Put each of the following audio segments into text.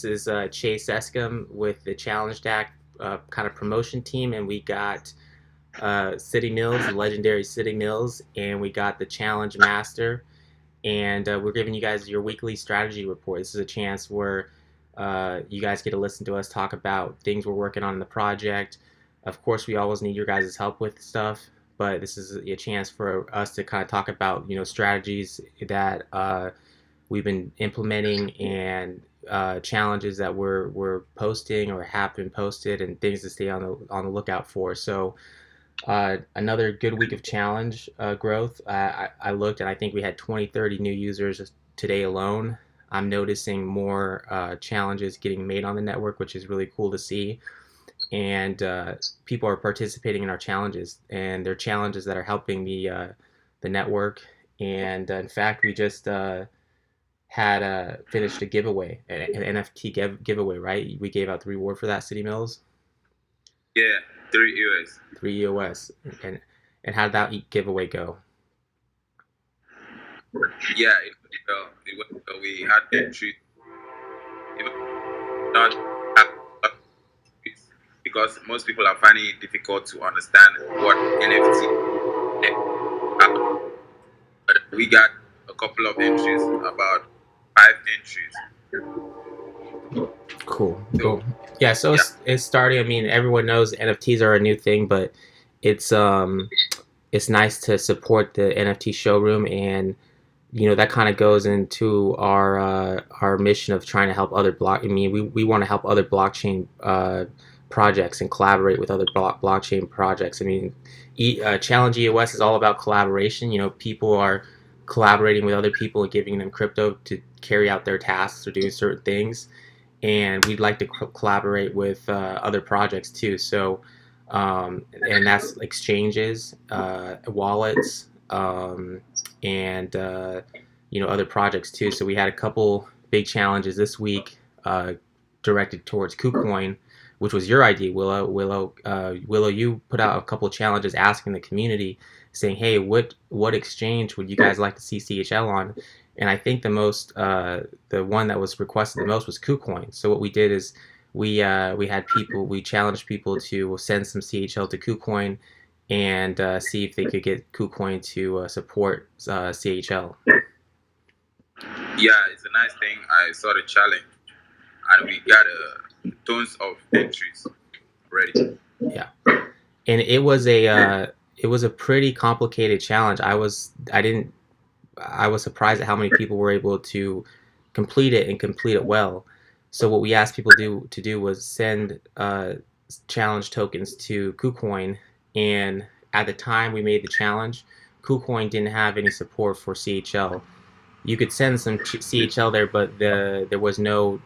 This is Chase Escom with the Challengedac kind of promotion team, and we got City Mills, the legendary City Mills, and we got the Challenge Master, and we're giving you guys your weekly strategy report. This is a chance where you guys get to listen to us talk about things we're working on in the project. Of course, we always need your guys' help with stuff, but this is a chance for us to kind of talk about strategies that we've been implementing and challenges that we're posting or have been posted and things to stay on the lookout for. So another good week of challenge growth. I looked and I think we had 20, 30 new users today alone. I'm noticing more challenges getting made on the network, which is really cool to see. And people are participating in our challenges, and they're challenges that are helping the network. And in fact, we just had finished a giveaway, an NFT giveaway, right? We gave out the reward for that, City Mills. Yeah, 3 US. 3 EOS. And how did that giveaway go? Yeah, it went well. We had entries, even not because most people are finding it difficult to understand what NFT are. But we got a couple of entries, about 5 entries. Cool, So cool. Yeah, so yeah, it's starting. I mean, everyone knows NFTs are a new thing, but it's um it's nice to support the NFT showroom, and that kind of goes into our mission of trying to help other block. I mean, we want to help other blockchain projects and collaborate with other blockchain projects. I mean, Challenge EOS is all about collaboration. People are collaborating with other people and giving them crypto to carry out their tasks or doing certain things, and we'd like to collaborate with other projects too. So, and that's exchanges, wallets, and other projects too. So we had a couple big challenges this week directed towards KuCoin, which was your idea, Willow. Willow, you put out a couple challenges asking the community, saying, "Hey, what exchange would you guys like to see CHL on?" And I think the one that was requested the most was KuCoin. So what we did is we challenged people to send some CHL to KuCoin and see if they could get KuCoin to support CHL. yeah, it's a nice thing. I saw the challenge, and we got tons of entries already. Yeah, and it was a pretty complicated challenge. I was surprised at how many people were able to complete it and complete it well. So what we asked people to do was send challenge tokens to KuCoin, and at the time we made the challenge, KuCoin didn't have any support for CHL. You could send some CHL there, but there was no,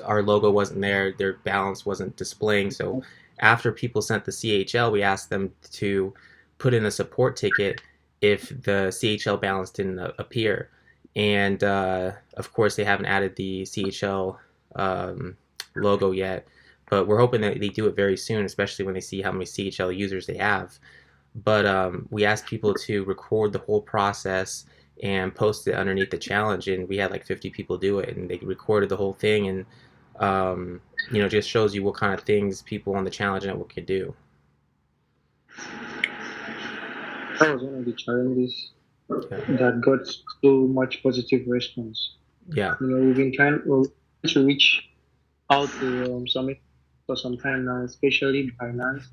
our logo wasn't there, their balance wasn't displaying. So after people sent the CHL, we asked them to put in a support ticket if the CHL balance didn't appear. And of course, they haven't added the CHL logo yet, but we're hoping that they do it very soon, especially when they see how many CHL users they have. But we asked people to record the whole process and post it underneath the challenge, and we had like 50 people do it, and they recorded the whole thing, and just shows you what kind of things people on the challenge network can do. That was one of the challenges Yeah, that got so much positive response. yeah, We're trying to reach out to Summit for some time now, especially Binance,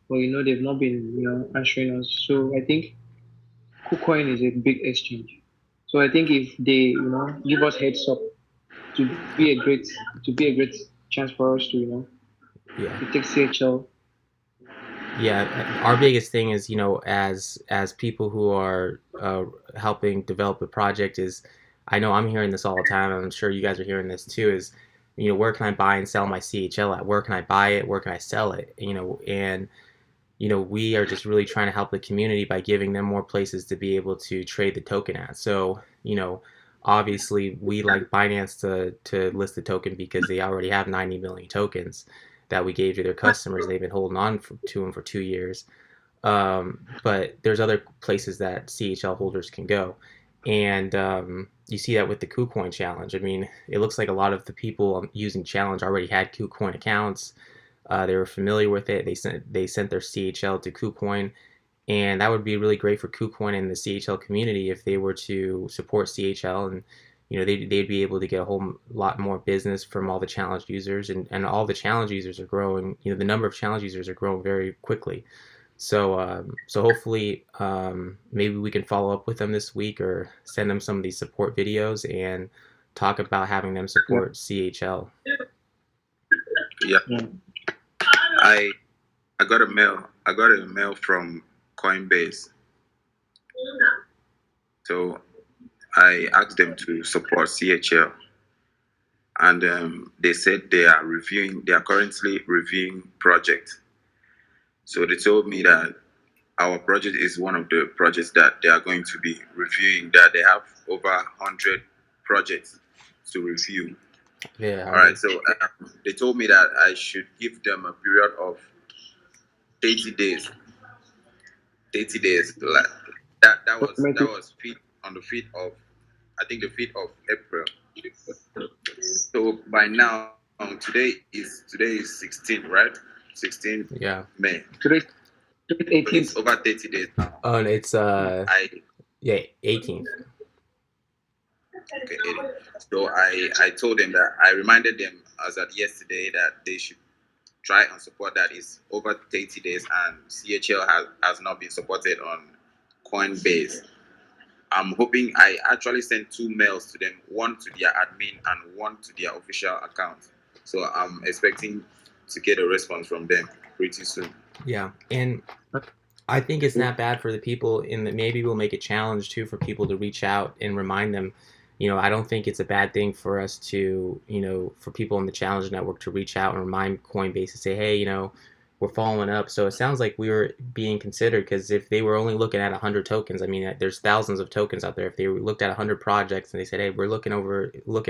but they've not been answering us. So I think KuCoin is a big exchange. So I think if they give us heads up to be a great to be a great chance for us to yeah. to take CHL. Yeah, our biggest thing is, as people who are helping develop a project is, I know I'm hearing this all the time. I'm sure you guys are hearing this too. Is, where can I buy and sell my CHL at? Where can I buy it? Where can I sell it? And we are just really trying to help the community by giving them more places to be able to trade the token at. So, obviously we like Binance to list the token because they already have 90 million tokens that we gave to their customers. They've been holding on to them for 2 years. But there's other places that CHL holders can go. And you see that with the KuCoin challenge. I mean, it looks like a lot of the people using challenge already had KuCoin accounts. They were familiar with it. They sent their CHL to KuCoin, and that would be really great for KuCoin and the CHL community if they were to support CHL, and they'd be able to get a whole lot more business from all the challenge users, and all the challenge users are growing. The number of challenge users are growing very quickly. So hopefully, maybe we can follow up with them this week or send them some of these support videos and talk about having them Yeah. support CHL. Yeah, Yeah. I I got a mail. I got a mail from Coinbase. So I asked them to support CHL, and they said they are reviewing. They are currently reviewing project. So they told me that our project is one of the projects that they are going to be reviewing. That they have over 100 projects to review. Yeah, All right. So they told me that I should give them a period of 30 days. 30 days. Like that was feed on the feed of, I think, the feed of April. So by now, today is 16, right? 16 yeah. May. Today's So 18th. it's over 30 days now. Oh, and it's I yeah, 18th. Okay, 80. So I told them that I reminded them as at yesterday that they should try and support that. It's over 30 days and CHL has not been supported on Coinbase. I'm hoping. I actually sent two mails to them, one to their admin and one to their official account. So I'm expecting to get a response from them pretty soon. Yeah, and I think it's not bad for the people in that. Maybe we'll make a challenge too for people to reach out and remind them. I don't think it's a bad thing for us to, for people in the challenge network to reach out and remind Coinbase and say, hey, we're following up. So it sounds like we were being considered, because if they were only looking at 100 tokens, I mean, there's thousands of tokens out there. If they looked at 100 projects and they said, hey, we're looking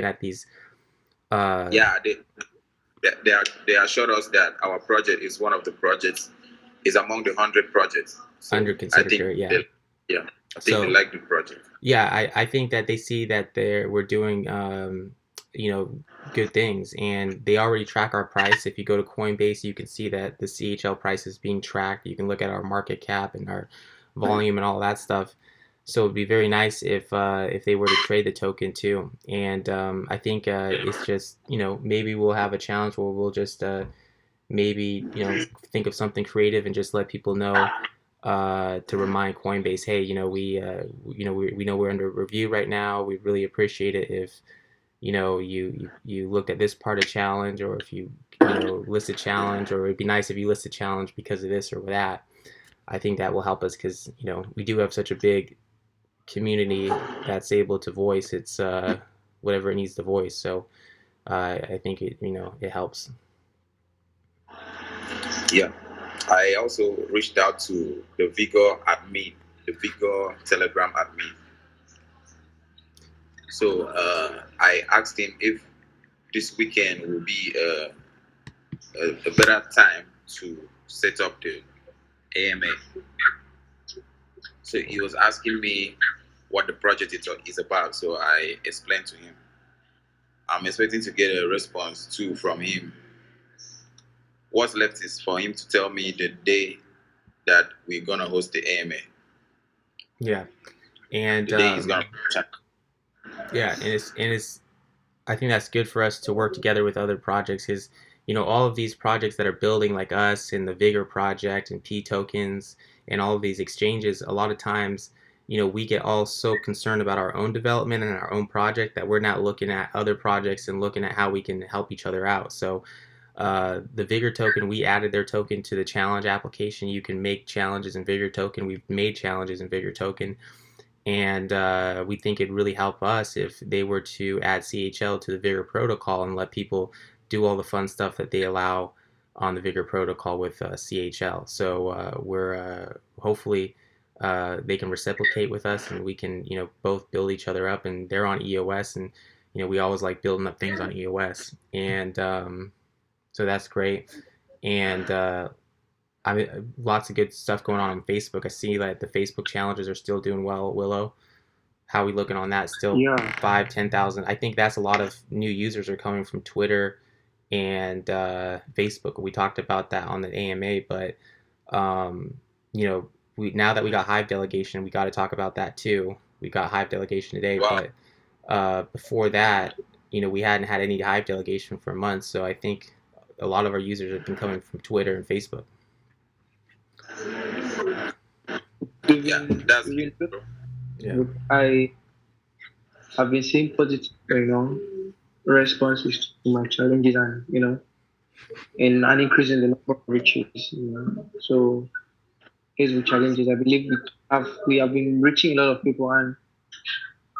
at these, Yeah, they assured us that our project is one of the projects, is among the 100 projects. So under I considered think here, yeah. yeah, I think they So like the project. yeah, I think that they see that we're doing good things, and they already track our price. If you go to Coinbase, you can see that the CHL price is being tracked. You can look at our market cap and our volume and all that stuff. So it'd be very nice if they were to trade the token too. And I think it's just, maybe we'll have a challenge where we'll just maybe think of something creative and just let people know, to remind Coinbase, hey, we know we're under review right now. We really appreciate it if you looked at this part of challenge, or if you list a challenge, or it'd be nice if you list a challenge because of this or that. I think that will help us, because we do have such a big community that's able to voice its whatever it needs to voice. So I think it helps. Yeah. I also reached out to the Vigor admin, the Vigor Telegram admin. So I asked him if this weekend will be a better time to set up the AMA. So he was asking me what the project is about. So I explained to him. I'm expecting to get a response too from him. What's left is for him to tell me the day that we're gonna host the AMA. Yeah, and The day is gonna yeah, and it's I think that's good for us to work together with other projects, because all of these projects that are building, like us and the Vigor project and P tokens and all of these exchanges, a lot of times we get all so concerned about our own development and our own project that we're not looking at other projects and looking at how we can help each other out. So the Vigor token, we added their token to the challenge application. You can make challenges in Vigor token. We've made challenges in Vigor token, and we think it'd really help us if they were to add CHL to the Vigor protocol and let people do all the fun stuff that they allow on the Vigor protocol with CHL. So we're hopefully they can reciprocate with us, and we can both build each other up. And they're on EOS, and we always like building up things on EOS, and so that's great. And I mean, lots of good stuff going on Facebook. I see that the Facebook challenges are still doing well. Willow, How we looking on that? Still Yeah, 5, 10,000. I think that's a lot of new users are coming from Twitter and Facebook. We talked about that on the AMA, but um, you know, we now that we got Hive delegation, we got to talk about that too. We got Hive delegation today, Wow. but before that, we hadn't had any Hive delegation for months. So I think a lot of our users have been coming from Twitter and Facebook. Yeah, even that's good, even bro. Yeah. I have been seeing positive, responses to my challenges, and in an increase in the number of reaches. So here's with challenges. I believe we have been reaching a lot of people, and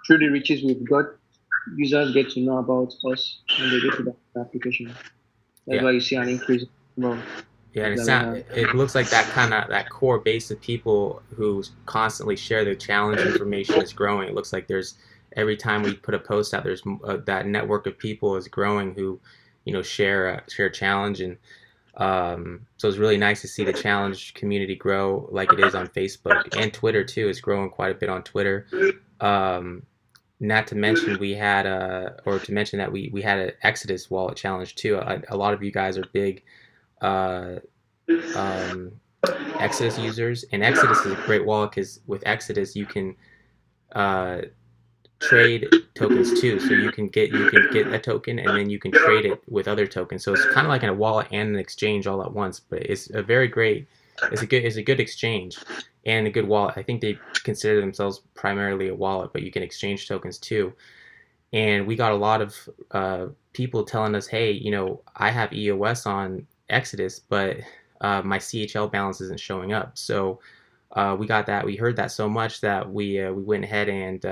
through the reaches we've got, users get to know about us when they go to the application. That's Yeah. why you see an increase in the number of Yeah, and users that we have. it looks like that core base of people who constantly share the challenge information is growing. It looks like there's every time we put a post out, there's that network of people is growing who, share challenge, and so it's really nice to see the challenge community grow like it is on Facebook and Twitter too. It's growing quite a bit on Twitter. Um, Not to mention we had or to mention that we had an Exodus wallet challenge too. A lot of you guys are big. Uh, um, Exodus users, and Exodus is a great wallet because with Exodus you can uh, trade tokens too. So you can get a token and then you can trade it with other tokens. So it's kind of like in a wallet and an exchange all at once. But it's a very great, it's a good exchange and a good wallet. I think they consider themselves primarily a wallet, but you can exchange tokens too. And we got a lot of people telling us, hey, I have EOS on Exodus, but my CHL balance isn't showing up. So we heard that so much that we went ahead and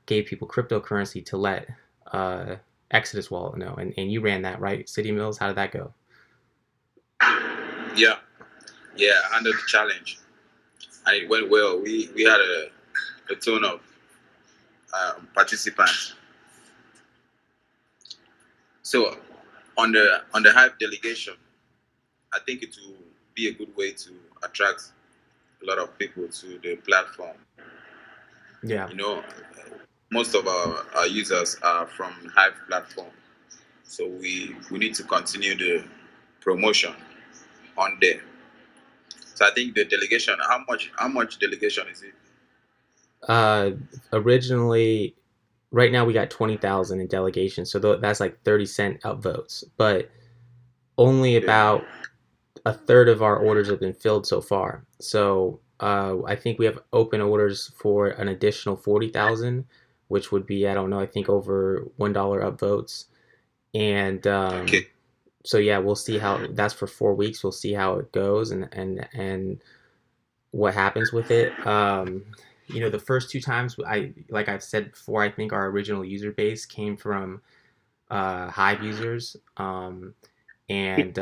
gave people cryptocurrency to let uh, Exodus wallet know. And you ran that, right? City Mills, how did that go? Yeah, yeah, I handled the challenge, and it went well. We had a ton of participants. So on the Hive delegation, I think it will be a good way to attract a lot of people to the platform. Yeah. You know, most of our users are from Hive platform, so we need to continue the promotion on there. So I think the delegation, how much delegation is it? Uh, Originally, right now we got 20,000 in delegation, so that's like 30-cent upvotes, but only Yeah. about a third of our orders have been filled so far. So I think we have open orders for an additional 40,000, which would be, I don't know, I think over $1 upvotes. And Okay. so yeah, we'll see how that's for 4 weeks. We'll see how it goes and what happens with it. The first two times, like I've said before, I think our original user base came from Hive users, and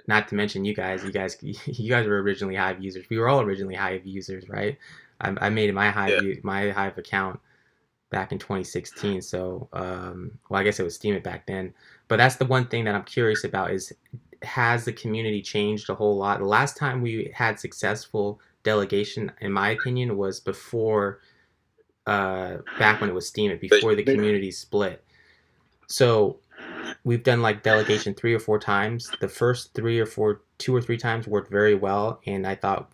not to mention you guys were originally Hive users. We were all originally Hive users, right? I made Yeah. my Hive account back in 2016. So, well, I guess it was Steam it back then. But that's the one thing that I'm curious about is, has the community changed a whole lot? The last time we had successful delegation, in my opinion, was before back when it was Steam it, But before the community split. So we've done like delegation 3 or 4 times. The first 2 or 3 times worked very well, and I thought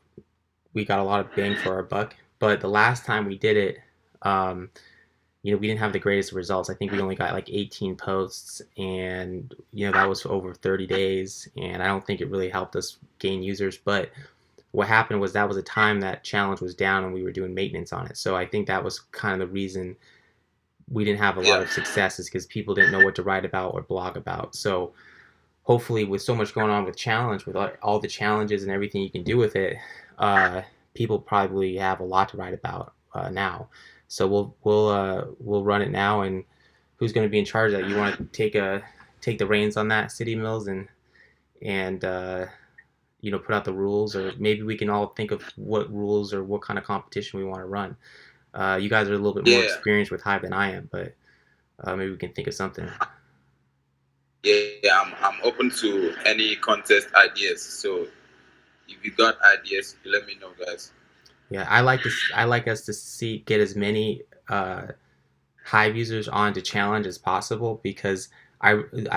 we got a lot of bang for our buck. But the last time we did it, um, we didn't have the greatest results. I think we only got like 18 posts, and that was for over 30 days, and I don't think it really helped us gain users. But what happened was that was a time that challenge was down and we were doing maintenance on it. So I think that was kind of the reason we didn't have a lot yeah, of success, is because people didn't know what to write about or blog about. So hopefully, with so much going on with challenge, with all the challenges and everything you can do with it, uh, people probably have a lot to write about now. So we'll run it now. And who's going to be in charge of that? You want to take the reins on that, City Mills, and put out the rules, or maybe we can all think of what rules or what kind of competition we want to run. You guys are a little bit more yeah, experienced with Hive than I am, but maybe we can think of something. yeah. I'm open to any contest ideas. So if you got ideas, you let me know, guys. Yeah, I like us to see get as many Hive users onto Challenge as possible because I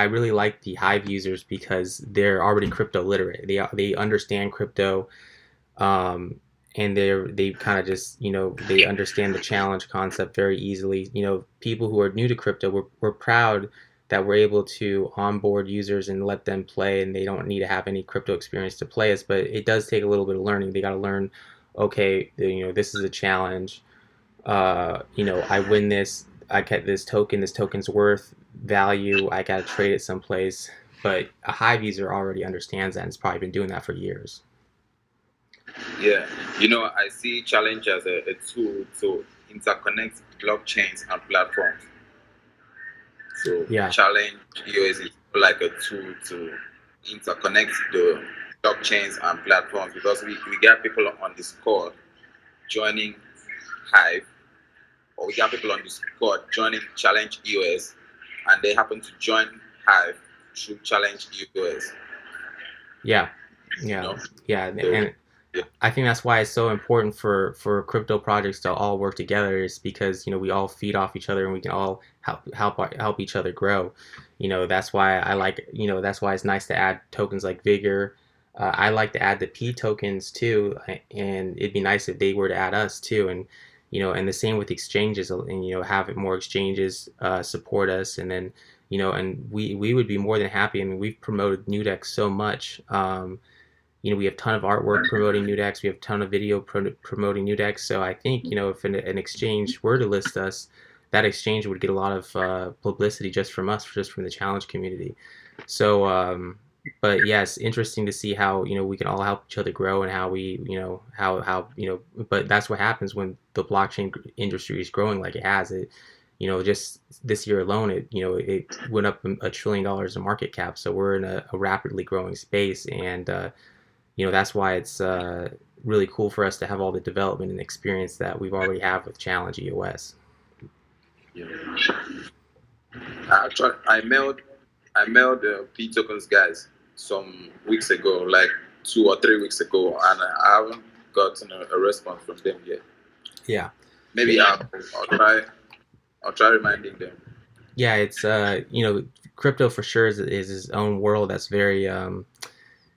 really like the Hive users because they're already crypto literate. They understand crypto, um, and they kind of just they understand the challenge concept very easily. People who are new to crypto, we're proud that we're able to onboard users and let them play, and they don't need to have any crypto experience to play us. But it does take a little bit of learning. They got to learn, okay, this is a challenge. I win this. I get this token. This token's worth value. I got to trade it someplace. But a Hive user already understands that and has probably been doing that for years. Yeah, I see challenge as a tool to interconnect blockchains and platforms. So Yeah. challenge EOS is like a tool to interconnect the blockchains and platforms because we get people on Discord joining Hive, or we got people on Discord joining Challenge EOS, and they happen to join Hive through Challenge EOS. Yeah, You yeah, know, yeah, so and yeah, I think that's why it's so important for crypto projects to all work together is because we all feed off each other and we can all help each other grow. That's why I like that's why it's nice to add tokens like Vigor. I like to add the P tokens too, and it'd be nice if they were to add us too, and and the same with exchanges, and have more exchanges support us, and then and we would be more than happy. I mean, we've promoted Nudex so much. We have a ton of artwork promoting Nudex. We have a ton of video promoting Nudex. So I think, if an exchange were to list us, that exchange would get a lot of publicity just from us, just from the challenge community. So, but yes, interesting to see how we can all help each other grow and how we how But that's what happens when the blockchain industry is growing like it has. Just this year alone, it went up $1 trillion in market cap. So we're in a rapidly growing space, and that's why it's really cool for us to have all the development and experience that we've already have with Challenge EOS. yeah. I mailed the P tokens guys some weeks ago, like 2 or 3 weeks ago, and I haven't gotten a response from them yet. Yeah, Maybe yeah, I'll try reminding them. yeah. It's crypto for sure is its own world. That's very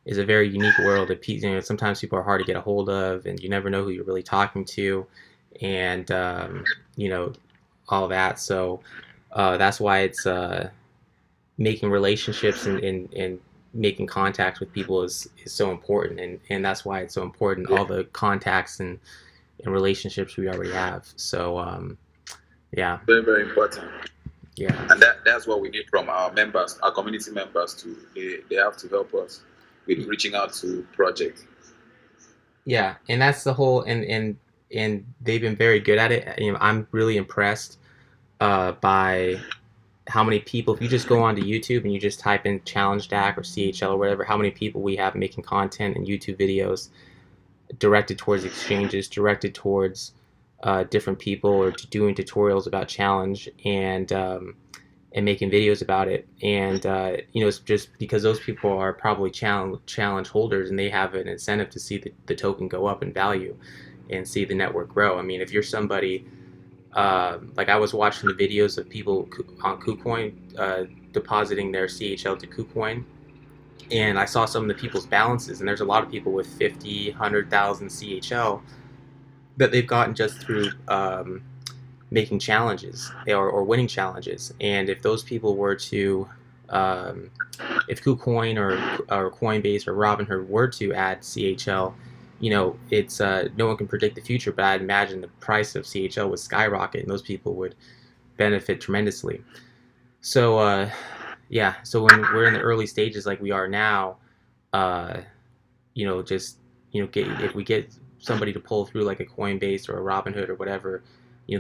is a very unique world. That sometimes people are hard to get a hold of, and you never know who you're really talking to, and you know all that. So that's why it's making relationships and making contacts with people is so important, and that's why it's so important, Yeah, all the contacts and relationships we already have. So yeah, very very important, yeah, and that's what we need from our members, our community members too. They have to help us with reaching out to projects. yeah, and that's the whole, and they've been very good at it. I'm really impressed by how many people, if you just go onto YouTube and you just type in Challengedac or CHL or whatever, how many people we have making content and YouTube videos directed towards exchanges, directed towards different people, or doing tutorials about challenge, and making videos about it. And it's just because those people are probably challenge holders, and they have an incentive to see the token go up in value and see the network grow. I mean, if you're somebody like, I was watching the videos of people on KuCoin depositing their CHL to KuCoin, and I saw some of the people's balances, and there's a lot of people with 50, 100,000 CHL that they've gotten just through making challenges, or winning challenges. And if those people were to, um, if KuCoin or Coinbase or Robinhood were to add CHL, it's no one can predict the future, but I'd imagine the price of CHL would skyrocket, and those people would benefit tremendously. So yeah, so when we're in the early stages like we are now, uh, just if we get somebody to pull through like a Coinbase or a Robinhood or whatever,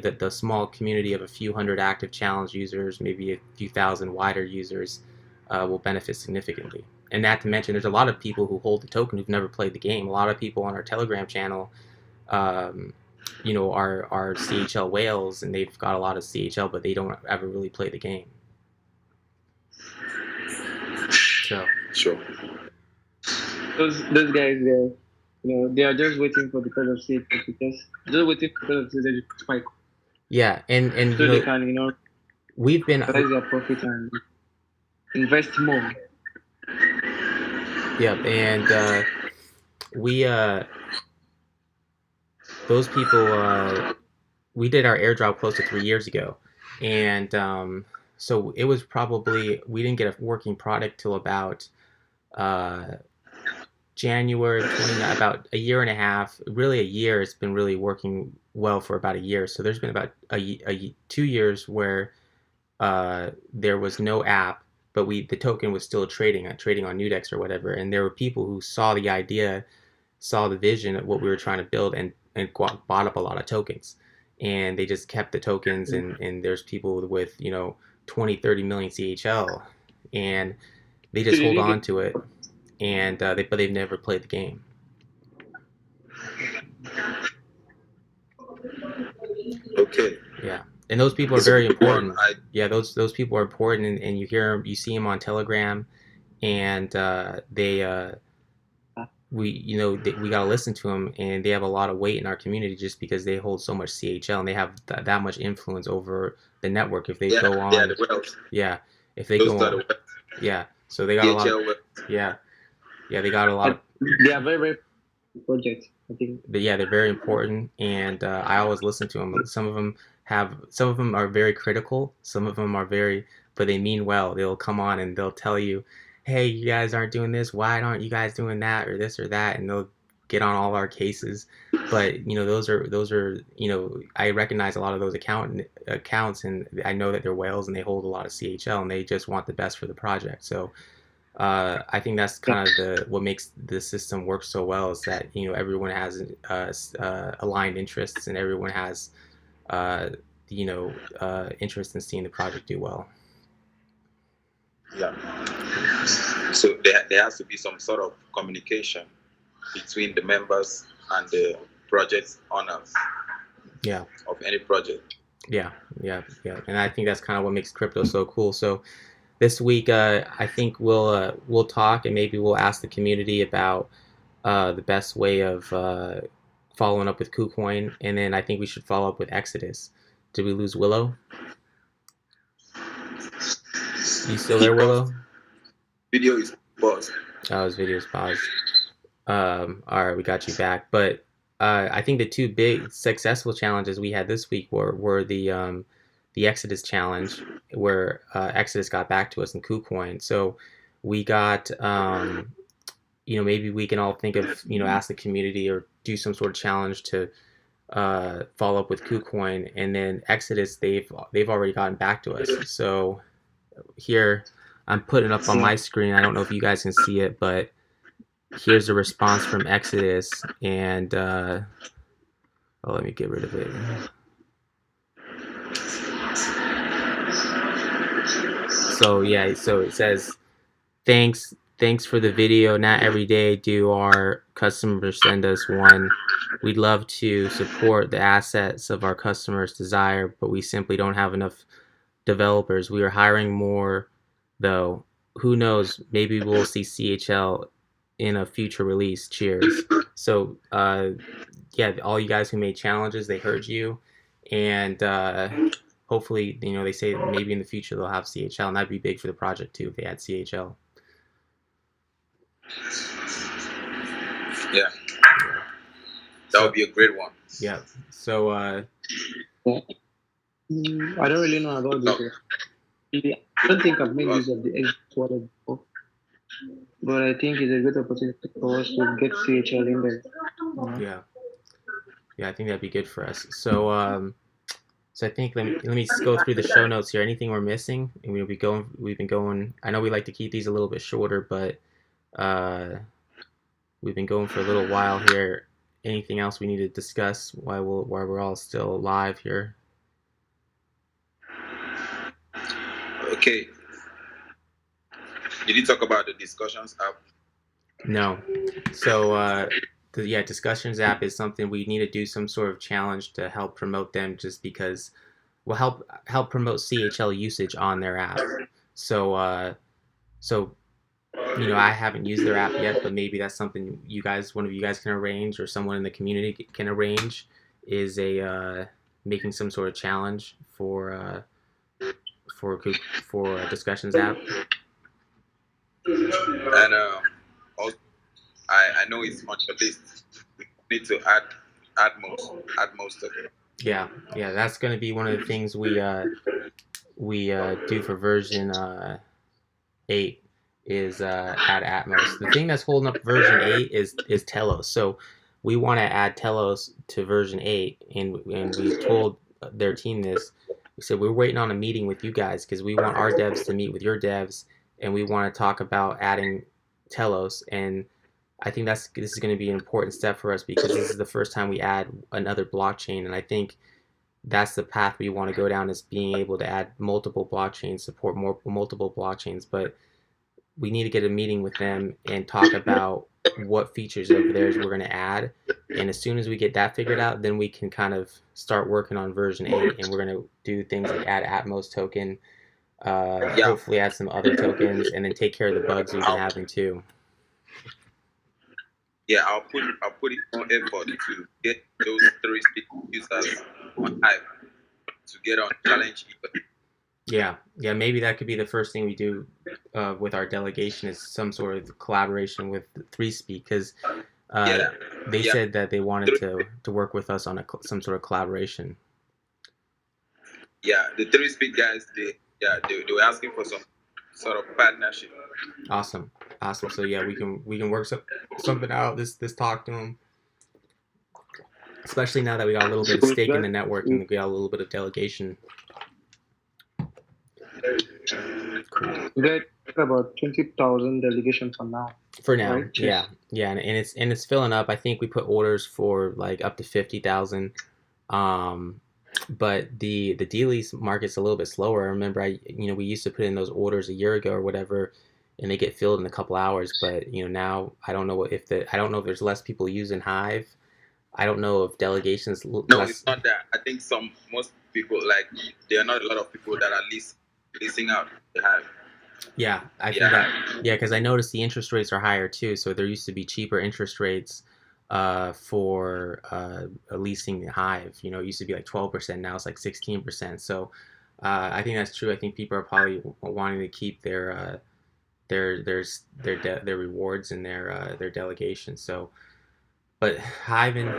that the small community of a few hundred active challenge users, maybe a few thousand wider users, will benefit significantly. And not to mention, there's a lot of people who hold the token who've never played the game. A lot of people on our Telegram channel, um, are CHL whales, and they've got a lot of CHL, but they don't ever really play the game. So Sure. Those guys there. They are just waiting for the price of CHL to just waiting for the price of CHL to spike, Yeah, and so they can we've been raise their profit and invest more. yeah, and we those people we did our airdrop close to 3 years ago, and so it was probably we didn't get a working product till about uh, January of 29, about a year and a half, really a year. It's been really working well for about a year. So there's been about 2 years where there was no app, but the token was still trading on Nudex or whatever. And there were people who saw the idea, saw the vision of what we were trying to build, and bought up a lot of tokens. And they just kept the tokens, and there's people with 20, 30 million CHL, and they So just they hold didn't on get. to it, and but they've never played the game. Okay. Yeah, and those people are It's a very good one. important. Yeah, those people are important, and you see them on Telegram, and we gotta listen to them, and they have a lot of weight in our community just because they hold so much CHL, and they have that much influence over the network. If they Yeah, go they are on, the wealth. yeah, if they Those go that are the on, wealth. yeah, so they got a lot of, CHL wealth. yeah, yeah, they got a lot of, They are very very projects. I think. yeah, they're very important, and I always listen to them. Some of them are very critical, some of them are very, but they mean well. They'll come on and they'll tell you, hey, you guys aren't doing this, why aren't you guys doing that, or this or that, and they'll get on all our cases. But those are I recognize a lot of those accounts, and I know that they're whales, and they hold a lot of CHL, and they just want the best for the project. So I think that's Yeah. kind of what makes the system work so well, is that everyone has aligned interests, and everyone has uh, interest in seeing the project do well. Yeah. So there has to be some sort of communication between the members and the project owners. Yeah. Of any project. Yeah, yeah, yeah, and I think that's kind of what makes crypto so cool. So this week, I think we'll talk, and maybe we'll ask the community about the best way of following up with KuCoin, and then I think we should follow up with Exodus. Did we lose Willow? You still there, Willow? Video is paused. Oh, his video's paused. All right, we got you back. But I think the two big successful challenges we had this week were the Exodus challenge, where Exodus got back to us in KuCoin. So we got maybe we can all think of ask the community or do some sort of challenge to follow up with KuCoin, and then Exodus they've already gotten back to us. So here I'm putting up on my screen. I don't know if you guys can see it, but here's a response from Exodus, and let me get rid of it. So yeah, so it says, thanks for the video. Not every day do our customers send us one. We'd love to support the assets of our customers' desire, but we simply don't have enough developers. We are hiring more, though. Who knows? Maybe we'll see CHL in a future release. Cheers. So yeah, all you guys who made challenges, they heard you, and hopefully, they say maybe in the future they'll have CHL, and that'd be big for the project too if they had CHL. Yeah, that would be a great one. Yeah. So I don't really know about this. I don't think I've made use of the X wallet before, but I think it's a good opportunity for us to get CHL in there. Yeah. Yeah, I think that'd be good for us. So I think let me just go through the show notes here. Anything we're missing? And we've been going. I know we like to keep these a little bit shorter, but we've been going for a little while here. Anything else we need to discuss while we're all still live here? Okay. Did you talk about the discussions app? No. So the discussions app is something we need to do some sort of challenge to help promote them, just because will help promote CHL usage on their app. So I haven't used their app yet, but maybe that's something one of you guys can arrange, or someone in the community can arrange. Is a making some sort of challenge for a discussions app. And also, I know it's on your list. We need to add most of it. Yeah, yeah, that's going to be one of the things we do for version 8 is add Atmos. The thing that's holding up version 8 is Telos. So we want to add Telos to version 8, and we told their team this. We said we're waiting on a meeting with you guys because we want our devs to meet with your devs, and we want to talk about adding Telos. And I think this is going to be an important step for us because this is the first time we add another blockchain, and I think that's the path we want to go down, is being able to add multiple blockchains, support multiple blockchains. But we need to get a meeting with them and talk about what features of theirs we're going to add. And as soon as we get that figured out, then we can kind of start working on version 8, and we're going to do things like add Atmos token, hopefully add some other tokens, and then take care of the bugs we've been having too. Yeah, I'll put it on effort to get those 3 users on Hive to get on challenge. Yeah, maybe that could be the first thing we do with our delegation, is some sort of collaboration with 3Speak, because they said that they wanted to work with us on some sort of collaboration. Yeah, the 3Speak guys, they were asking for some sort of partnership. Awesome. So yeah, we can work something out. This talk to them, especially now that we got a little bit of stake in the network and we got a little bit of delegation. We get about 20,000 delegation for now. For now, right? Yeah, and it's filling up. I think we put orders for like up to 50,000. But the D-Lease market's a little bit slower. I remember we used to put in those orders a year ago or whatever, and they get filled in a couple hours. But now I don't know if there's less people using Hive. I don't know if delegations. No, it's not that. I think most people, like, there are not a lot of people that are leasing out the Hive. Yeah, I think that. Yeah, because I noticed the interest rates are higher too. So there used to be cheaper interest rates for leasing the Hive. It used to be like 12%. Now it's like 16%. So I think that's true. I think people are probably wanting to keep their rewards and their delegation. So, but Hive and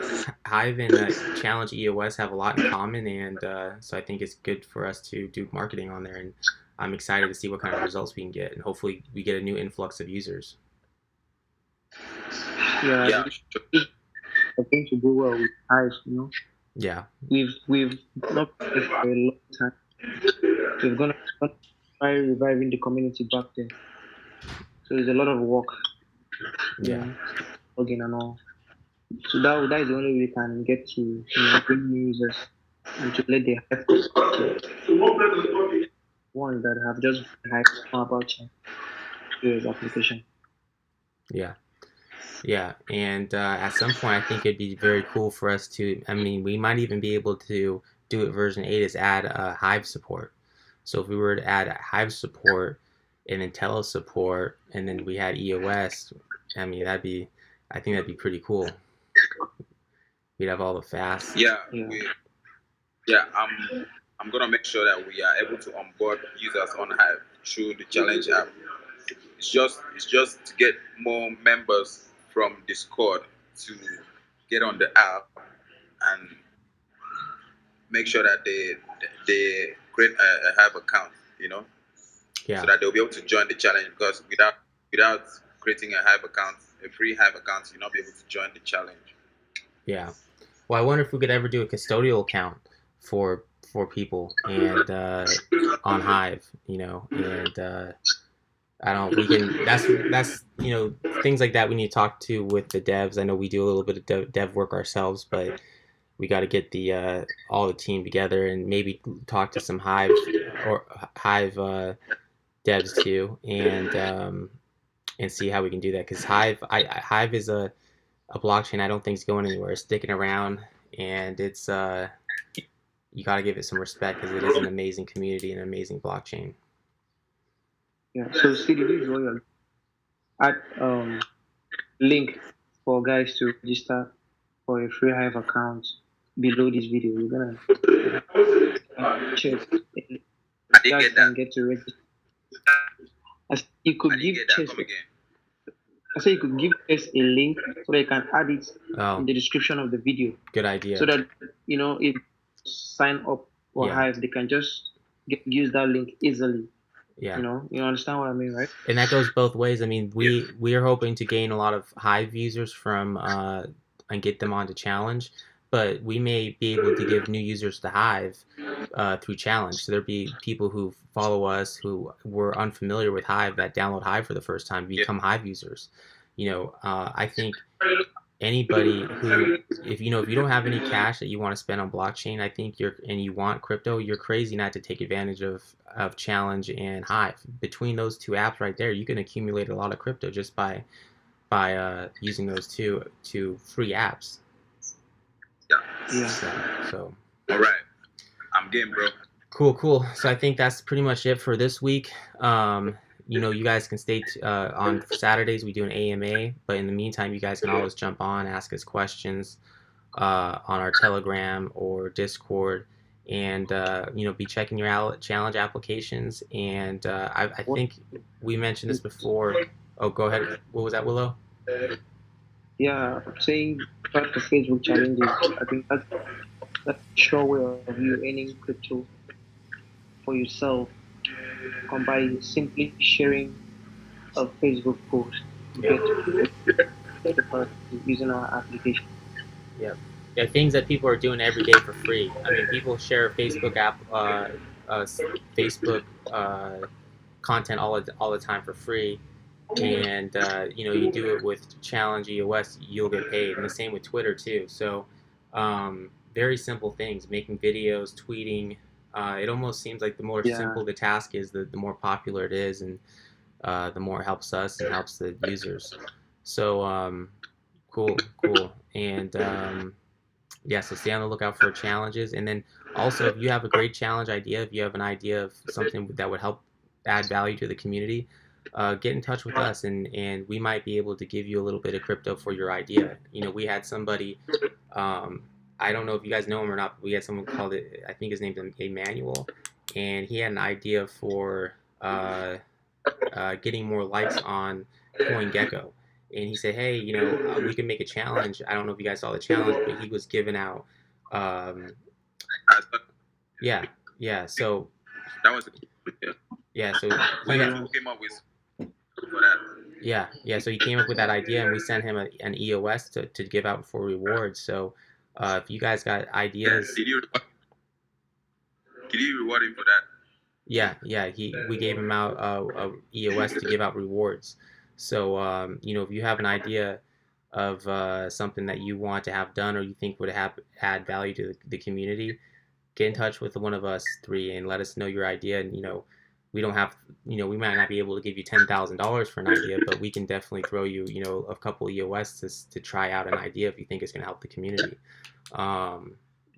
Challenge EOS have a lot in common, and so I think it's good for us to do marketing on there. And I'm excited to see what kind of results we can get, and hopefully we get a new influx of users. Yeah. I think to go well with Hive, Yeah. We've not played for a long time. We're gonna try reviving the community back there. So there's a lot of work. Yeah. Again and all. So that is the only way we can get to bring new users and to let the Hive ones that have just Hive about his application. Yeah. And at some point, I think it'd be very cool for us to. I mean, we might even be able to do it. Version 8 is add Hive support. So if we were to add Hive support and then Telos support, and then we had EOS, I mean, I think that'd be pretty cool. We'd have all the fast. I'm gonna make sure that we are able to onboard users on Hive through the Challenge app. It's just to get more members from Discord to get on the app and make sure that they create a Hive account, so that they'll be able to join the challenge, because without creating a Hive account, a free Hive account, you'll not be able to join the challenge. Yeah. Well, I wonder if we could ever do a custodial account for people and on Hive, and I don't. We can. That's things like that we need to talk to with the devs. I know we do a little bit of dev work ourselves, but we got to get the all the team together and maybe talk to some Hive devs too, and see how we can do that. Because Hive is a blockchain I don't think is going anywhere. It's sticking around, and it's you got to give it some respect because it is an amazing community and an amazing blockchain. Yeah. So CDD is royal. add link for guys to register for a free Hive account below this video. We're gonna chest. I didn't Guys get can that. get to register. You I could didn't give get that. chest. Come again. I say you could give us a link so they can add it in Oh, the description of the video, good so idea. that if sign up for Yeah, Hive, they can just use that link easily. yeah. You understand what I mean, right? And that goes both ways. I mean, Yes. we are hoping to gain a lot of Hive users from and get them onto Challenge, but we may be able to give new users to Hive through Challenge. So there'd be people who follow us who were unfamiliar with Hive that download Hive for the first time, Yeah. become Hive users. I think anybody who, if you don't have any cash that you want to spend on blockchain, I think you want crypto, you're crazy not to take advantage of Challenge and Hive. Between those two apps right there, you can accumulate a lot of crypto just by using those two free apps. Yeah. Yeah. So All right. I'm game, bro. cool. So I think that's pretty much it for this week. You guys can stay on Saturdays. We do an AMA, but in the meantime, you guys can always jump on, ask us questions on our Telegram or Discord, and be checking your challenge applications. And I think we mentioned this before. Oh, go ahead. What was that, Willow? Yeah, saying start the Facebook challenges. I think that's a sure way of you earning crypto for yourself, come by simply sharing a Facebook post to Yeah. get the person using our application. Yeah. Yeah, things that people are doing every day for free. I mean, people share uh, Facebook content all the time for free, and you do it with Challenge EOS, you'll get paid, and the same with Twitter too. So, very simple things: making videos, tweeting. It almost seems like the more Yeah, simple the task is, the more popular it is, and the more it helps us and helps the users. So, cool, and yeah, so stay on the lookout for challenges. And then also, if you have a great challenge idea, if you have an idea of something that would help add value to the community, get in touch with us, and we might be able to give you a little bit of crypto for your idea. We had somebody, I don't know if you guys know him or not, but we had someone called it, I think his name's Emmanuel, and he had an idea for getting more likes on CoinGecko. And he said, hey, we can make a challenge. I don't know if you guys saw the challenge, but he was giving out, yeah, yeah. So, That was yeah. yeah, so he When had, you came up with for that. yeah. So he came up with that idea, and we sent him an EOS to give out for rewards. So, if you guys got ideas, Did you reward him for that? yeah, we gave him out a EOS to give out rewards. So, if you have an idea of something that you want to have done or you think would add value to the community, get in touch with one of us three and let us know your idea. And we don't have, we might not be able to give you $10,000 for an idea, but we can definitely throw you, a couple EOS to try out an idea if you think it's going to help the community.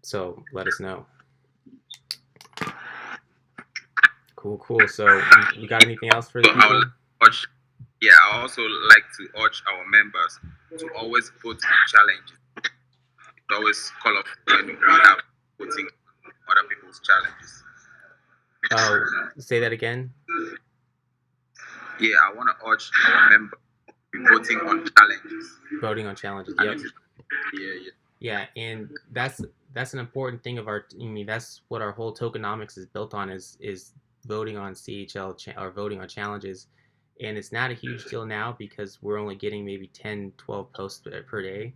So let us know. Cool. So we got anything else for the people? I also like to urge our members to always vote in challenges. It's always colorful when we have voting other people's challenges. Say that again. Yeah, I want to urge our members to be voting on challenges. Voting on challenges. Yep. Yeah, and that's an important thing of our. I mean, that's what our whole tokenomics is built on is voting on CHL or voting on challenges, and it's not a huge deal now because we're only getting maybe 10, 12 posts per day,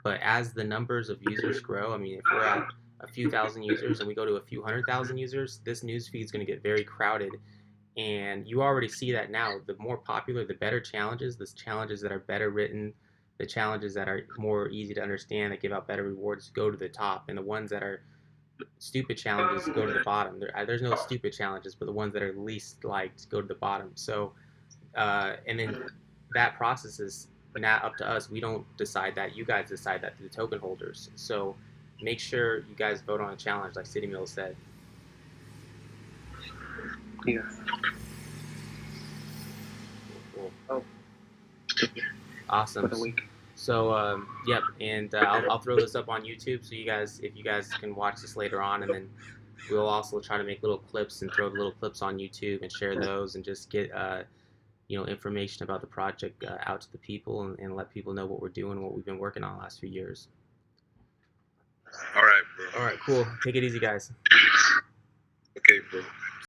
but as the numbers of users grow, I mean, if we're at a few thousand users and we go to a few 100,000 users, this news feed is going to get very crowded, and you already see that now. The more popular, the better challenges, the challenges that are better written, the challenges that are more easy to understand, that give out better rewards, go to the top, and the ones that are stupid challenges go to the bottom. There's no stupid challenges, but the ones that are least liked go to the bottom. So, and then that process is not up to us. We don't decide that. You guys decide that, the token holders. So make sure you guys vote on a challenge, like City Mill said. yeah. Cool. Oh, for Awesome. the week. So, yep, and I'll throw this up on YouTube so you guys, if you guys can watch this later on, and then we'll also try to make little clips and throw the little clips on YouTube and share those and just get information about the project out to the people and let people know what we're doing, what we've been working on the last few years. All right, bro. All right, cool. Take it easy, guys. Okay, bro.